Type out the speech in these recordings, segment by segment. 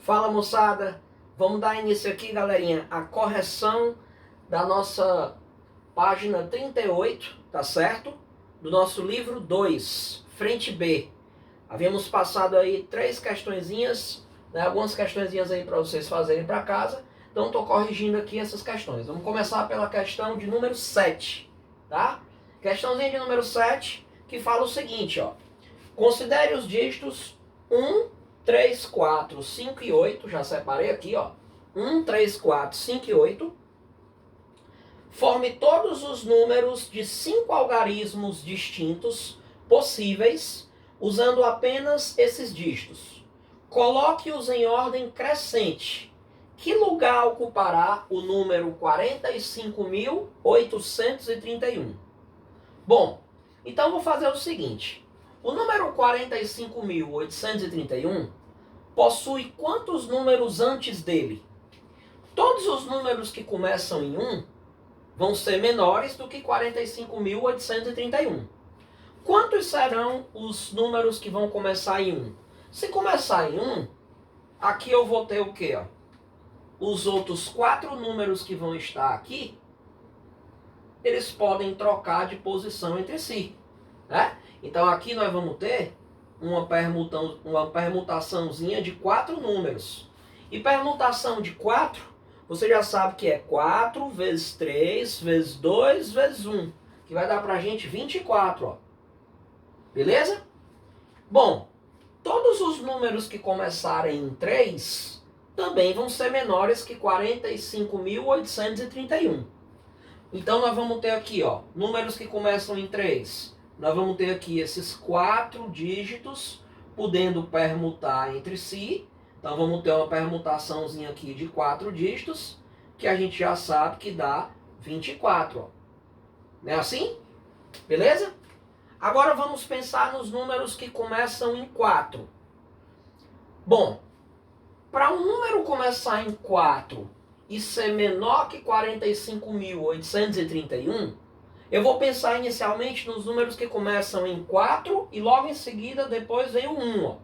Fala, moçada, vamos dar início aqui, galerinha, a correção da nossa página 38, tá certo? Do nosso livro 2, frente B. Havíamos passado aí 3 questõezinhas, né, algumas questõezinhas aí para vocês fazerem para casa, então estou corrigindo aqui essas questões. Vamos começar pela questão de número 7, tá? Questãozinha de número 7, que fala o seguinte, ó. Considere os dígitos 1, 3, 4, 5 e 8, já separei aqui, ó. 1, 3, 4, 5 e 8. Forme todos os números de 5 algarismos distintos possíveis, usando apenas esses dígitos. Coloque-os em ordem crescente. Que lugar ocupará o número 45.831? Bom, então vou fazer o seguinte. O número 45.831 possui quantos números antes dele? Todos os números que começam em 1 vão ser menores do que 45.831. Quantos serão os números que vão começar em 1? Se começar em 1, aqui eu vou ter o quê? Ó? Os outros 4 números que vão estar aqui, eles podem trocar de posição entre si, né? Então aqui nós vamos ter uma permutaçãozinha de 4 números. E permutação de 4, você já sabe que é 4 vezes 3 vezes 2 vezes 1, que vai dar pra gente 24, ó. Beleza? Bom, todos os números que começarem em 3 também vão ser menores que 45.831. Então nós vamos ter aqui, ó, números que começam em 3. Nós vamos ter aqui esses 4 dígitos podendo permutar entre si. Então vamos ter uma permutaçãozinha aqui de 4 dígitos, que a gente já sabe que dá 24. Ó. Não é assim? Beleza? Agora vamos pensar nos números que começam em 4. Bom, para um número começar em 4 e ser menor que 45.831, eu vou pensar inicialmente nos números que começam em 4 e logo em seguida depois vem o 1. Ó.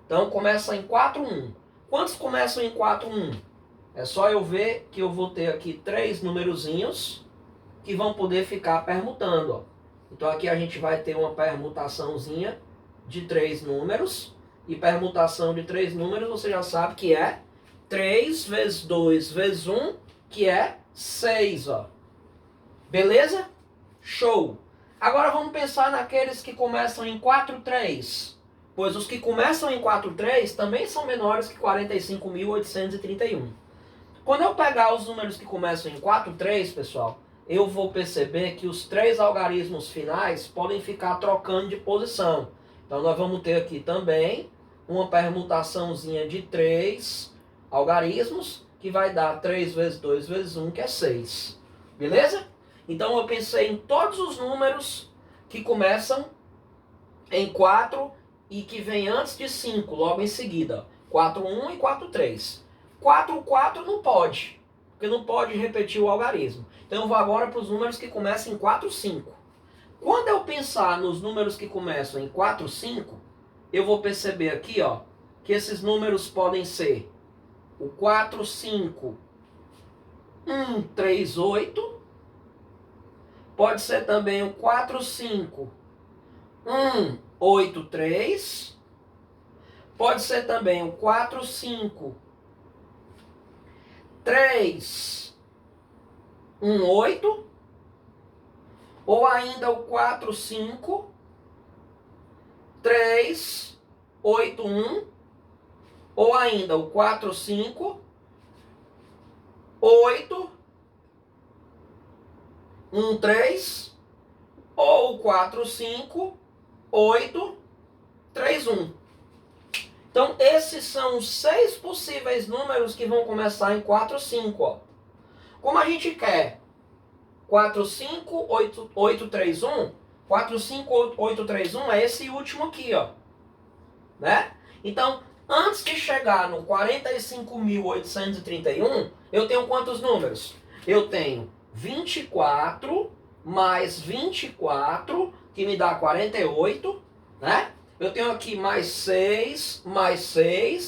Então começa em 4, 1. Quantos começam em 4, 1? É só eu ver que eu vou ter aqui 3 numerozinhos que vão poder ficar permutando. Ó. Então aqui a gente vai ter uma permutaçãozinha de 3 números. E permutação de 3 números você já sabe que é 3 vezes 2 vezes 1, que é 6. Ó. Beleza? Show! Agora vamos pensar naqueles que começam em 4, 3. Pois os que começam em 4, 3 também são menores que 45.831. Quando eu pegar os números que começam em 4, 3, pessoal, eu vou perceber que os 3 algarismos finais podem ficar trocando de posição. Então nós vamos ter aqui também uma permutaçãozinha de 3 algarismos, que vai dar 3 vezes 2 vezes 1, que é 6. Beleza? Então eu pensei em todos os números que começam em 4 e que vem antes de 5, logo em seguida. 4, 1 e 4, 3. 4, 4 não pode, porque não pode repetir o algarismo. Então eu vou agora para os números que começam em 4, 5. Quando eu pensar nos números que começam em 4, 5, eu vou perceber aqui, ó, que esses números podem ser o 4, 5, 1, 3, 8. Pode ser também o 4, 5, 1, 8, 3. Pode ser também o 4, 5, 3, 1, 8. Ou ainda o 4, 5, 3, 8, 1. Ou ainda o 4, 5, 8, 1, 3. Ou o 4, 5, 8, 3, 1. Então, esses são os 6 possíveis números que vão começar em 4, 5. Ó. Como a gente quer 4, 5, 8, 8, 3, 1, 4, 5, 8, 3, 1 é esse último aqui, ó. Né? Então, antes de chegar no 45.831, eu tenho quantos números? Eu tenho 24 mais 24, que me dá 48, né? eu tenho aqui mais 6,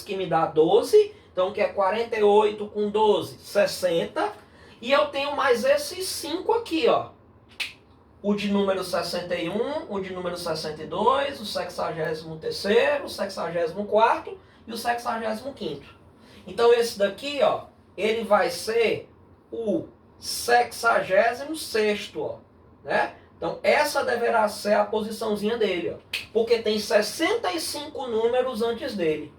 que me dá 12. Então, que é 48 com 12, 60. E eu tenho mais esses 5 aqui, ó. O de número 61, o de número 62, o 63º, o 64º e o 65º. Então, esse daqui, ó, ele vai ser o 66º, ó, né? Então, essa deverá ser a posiçãozinha dele, ó, porque tem 65 números antes dele.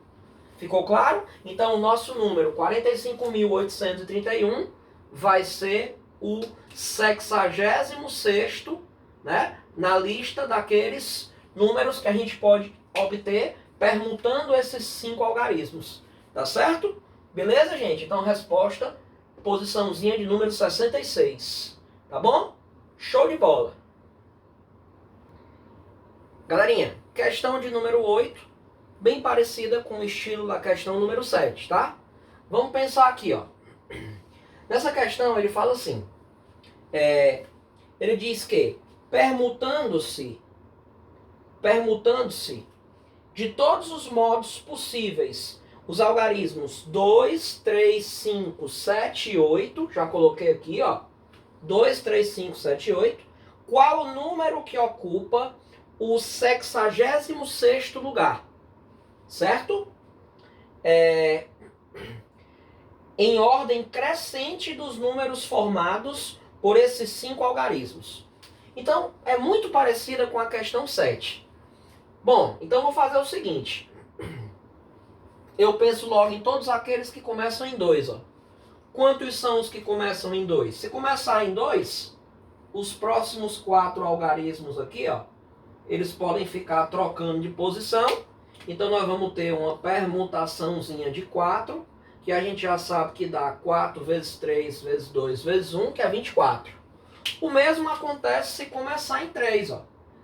Ficou claro? Então, o nosso número 45.831 vai ser o 66º, né, na lista daqueles números que a gente pode obter permutando esses 5 algarismos. Tá certo? Beleza, gente? Então, resposta, posiçãozinha de número 66. Tá bom? Show de bola! Galerinha, questão de número 8, bem parecida com o estilo da questão número 7, tá? Vamos pensar aqui, ó. Nessa questão ele fala assim, ele diz que permutando-se de todos os modos possíveis, os algarismos 2, 3, 5, 7 e 8, já coloquei aqui, ó, 2, 3, 5, 7 e 8, qual o número que ocupa o 66º lugar? Certo? Em ordem crescente dos números formados por esses 5 algarismos. Então, é muito parecida com a questão 7. Bom, então vou fazer o seguinte. Eu penso logo em todos aqueles que começam em 2, ó. Quantos são os que começam em 2? Se começar em 2, os próximos 4 algarismos aqui, ó, eles podem ficar trocando de posição. Então, nós vamos ter uma permutaçãozinha de 4, que a gente já sabe que dá 4 vezes 3 vezes 2 vezes 1, que é 24. O mesmo acontece se começar em 3, ó.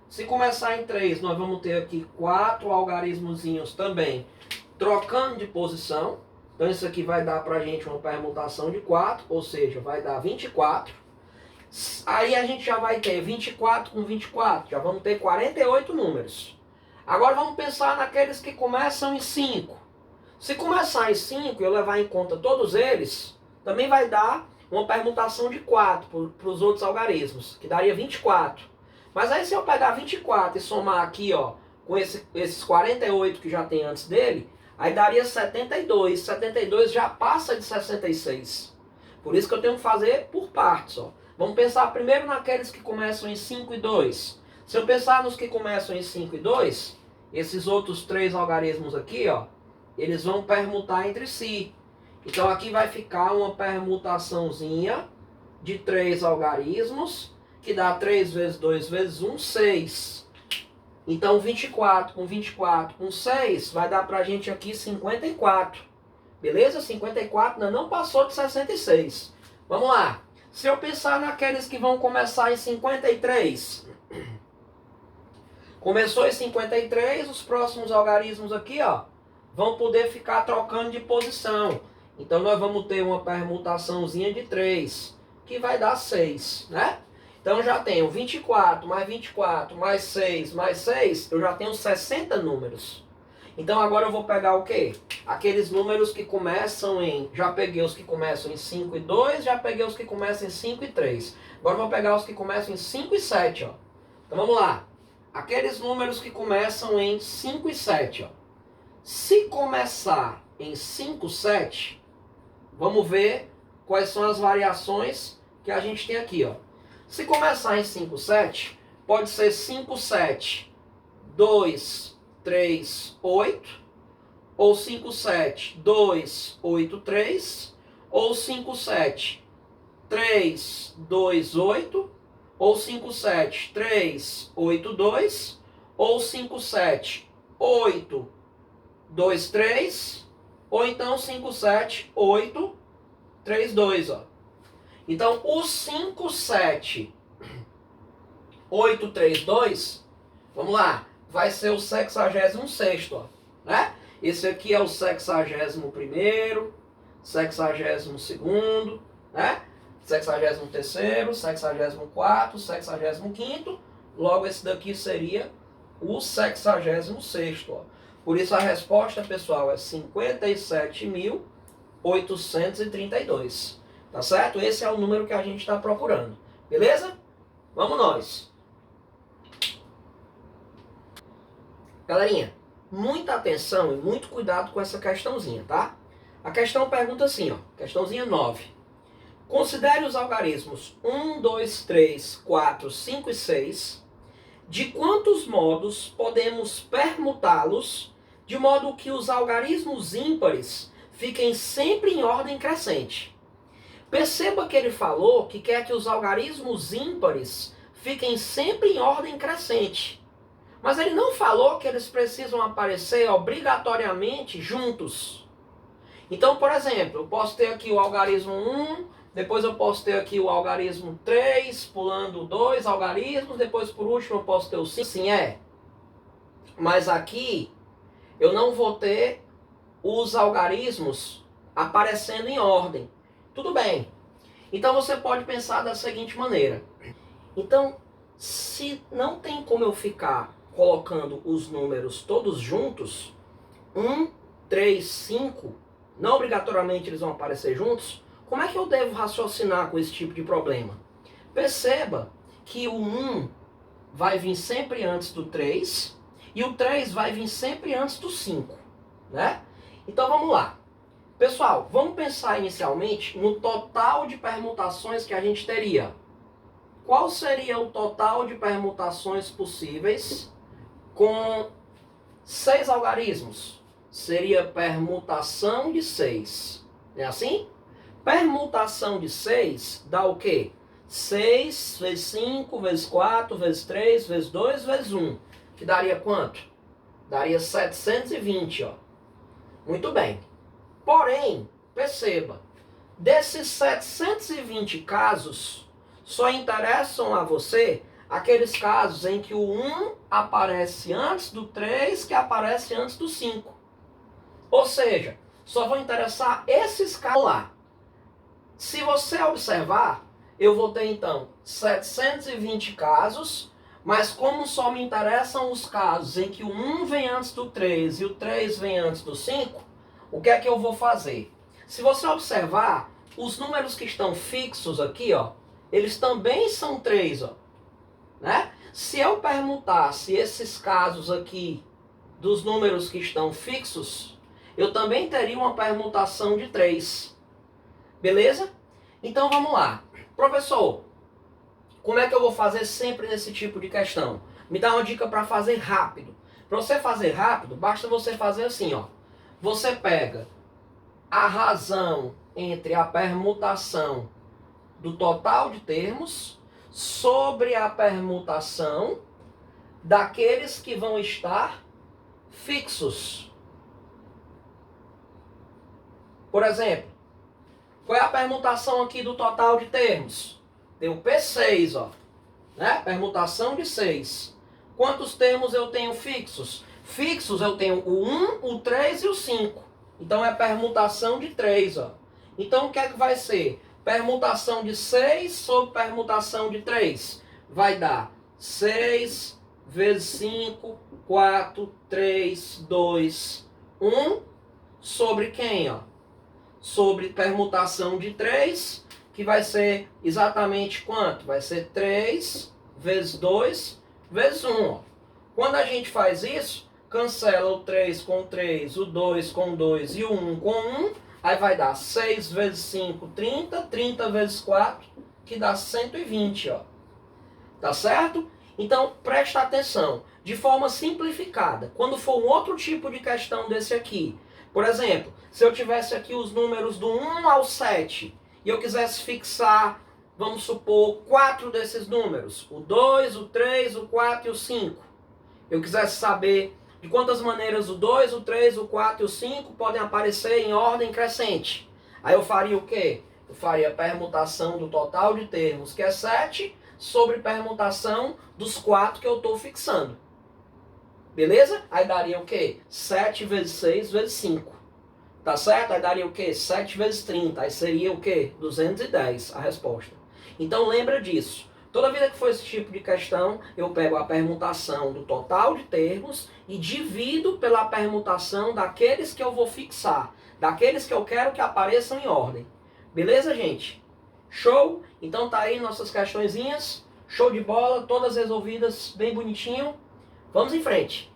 Se começar em 3, nós vamos ter aqui 4 algarismozinhos também trocando de posição. Então, isso aqui vai dar pra gente uma permutação de 4, ou seja, vai dar 24. Aí a gente já vai ter 24 com 24, já vamos ter 48 números. Agora vamos pensar naqueles que começam em 5. Se começar em 5 e eu levar em conta todos eles, também vai dar uma permutação de 4 para os outros algarismos, que daria 24. Mas aí se eu pegar 24 e somar aqui, ó, com esses 48 que já tem antes dele, aí daria 72. 72 já passa de 66. Por isso que eu tenho que fazer por partes, ó. Vamos pensar primeiro naqueles que começam em 5 e 2. Se eu pensar nos que começam em 5 e 2, esses outros 3 algarismos aqui, ó, eles vão permutar entre si. Então aqui vai ficar uma permutaçãozinha de 3 algarismos, que dá 3 vezes 2 vezes 1, 6. Então 24 com 6 vai dar pra gente aqui 54. Beleza? 54 ainda não passou de 66. Vamos lá. Se eu pensar naqueles que vão começar em 53. Começou em 53, os próximos algarismos aqui, ó, vão poder ficar trocando de posição. Então nós vamos ter uma permutaçãozinha de 3, que vai dar 6, né? Então já tenho 24 mais 6 mais 6, eu já tenho 60 números. Então agora eu vou pegar o quê? Aqueles números que começam em... Já peguei os que começam em 5 e 2, já peguei os que começam em 5 e 3. Agora eu vou pegar os que começam em 5 e 7, ó. Então vamos lá. Aqueles números que começam em 5 e 7, ó. Se começar em 5, 7, vamos ver quais são as variações que a gente tem aqui, ó. Se começar em 5, 7, pode ser 5, 7, 2, 3, 8, ou 5, 7, 2, 8, 3, ou 5, 7, 3, 2, 8, ou 5, 7, 3, 8, 2, ou 5, 7, 8, 2, 3, ou então 5, 7, 8, 3, 2, ó. Então, o 5, 7, 8, 3, 2, vamos lá, vai ser o 66º, ó, né? Esse aqui é o 61º, 62º, né? 63º, 64º, 65º, logo esse daqui seria o 66º, ó. Por isso a resposta, pessoal, é 57.832. Tá certo? Esse é o número que a gente está procurando. Beleza? Vamos nós. Galerinha, muita atenção e muito cuidado com essa questãozinha, tá? A questão pergunta assim, ó. Questãozinha 9. Considere os algarismos 1, 2, 3, 4, 5 e 6. De quantos modos podemos permutá-los de modo que os algarismos ímpares fiquem sempre em ordem crescente? Perceba que ele falou que quer que os algarismos ímpares fiquem sempre em ordem crescente. Mas ele não falou que eles precisam aparecer obrigatoriamente juntos. Então, por exemplo, eu posso ter aqui o algarismo 1, depois eu posso ter aqui o algarismo 3, pulando 2 algarismos, depois por último eu posso ter o 5. Sim, é. Mas aqui eu não vou ter os algarismos aparecendo em ordem. Tudo bem. Então você pode pensar da seguinte maneira. Então, se não tem como eu ficar colocando os números todos juntos, 1, 3, 5, não obrigatoriamente eles vão aparecer juntos, como é que eu devo raciocinar com esse tipo de problema? Perceba que o 1 vai vir sempre antes do 3 e o 3 vai vir sempre antes do 5, né? Então vamos lá. Pessoal, vamos pensar inicialmente no total de permutações que a gente teria. Qual seria o total de permutações possíveis com 6 algarismos? Seria permutação de 6. É assim? Permutação de 6 dá o quê? 6 vezes 5, vezes 4, vezes 3, vezes 2, vezes 1. Que daria quanto? Daria 720, ó. Muito bem. Porém, perceba, desses 720 casos, só interessam a você aqueles casos em que o 1 aparece antes do 3, que aparece antes do 5. Ou seja, só vão interessar esses casos lá. Se você observar, eu vou ter então 720 casos, mas como só me interessam os casos em que o 1 vem antes do 3 e o 3 vem antes do 5, o que é que eu vou fazer? Se você observar, os números que estão fixos aqui, ó, eles também são 3, ó, né? Se eu permutasse esses casos aqui dos números que estão fixos, eu também teria uma permutação de 3. Beleza? Então vamos lá. Professor, como é que eu vou fazer sempre nesse tipo de questão? Me dá uma dica para fazer rápido. Para você fazer rápido, basta você fazer assim, ó. Você pega a razão entre a permutação do total de termos sobre a permutação daqueles que vão estar fixos. Por exemplo, qual é a permutação aqui do total de termos? Deu P6, ó, né? Permutação de 6. Quantos termos eu tenho fixos? Fixos eu tenho o 1, o 3 e o 5. Então é permutação de 3, ó. Então o que é que vai ser? Permutação de 6 sobre permutação de 3. Vai dar 6 vezes 5, 4, 3, 2, 1. Sobre quem, ó? Sobre permutação de 3, que vai ser exatamente quanto? Vai ser 3 vezes 2 vezes 1, ó. Quando a gente faz isso, cancela o 3 com 3, o 2 com 2 e o 1 com 1. Aí vai dar 6 vezes 5, 30. 30 vezes 4, que dá 120, ó. Tá certo? Então, presta atenção. De forma simplificada, quando for um outro tipo de questão desse aqui, por exemplo, se eu tivesse aqui os números do 1 ao 7, e eu quisesse fixar, vamos supor, 4 desses números, o 2, o 3, o 4 e o 5. Eu quisesse saber de quantas maneiras o 2, o 3, o 4 e o 5 podem aparecer em ordem crescente. Aí eu faria o quê? Eu faria a permutação do total de termos, que é 7, sobre permutação dos 4 que eu estou fixando. Beleza? Aí daria o quê? 7 vezes 6 vezes 5. Tá certo? Aí daria o quê? 7 vezes 30. Aí seria o quê? 210 a resposta. Então lembra disso. Toda vida que for esse tipo de questão, eu pego a permutação do total de termos e divido pela permutação daqueles que eu vou fixar, daqueles que eu quero que apareçam em ordem. Beleza, gente? Show? Então tá aí nossas questõezinhas. Show de bola, todas resolvidas bem bonitinho. Vamos em frente.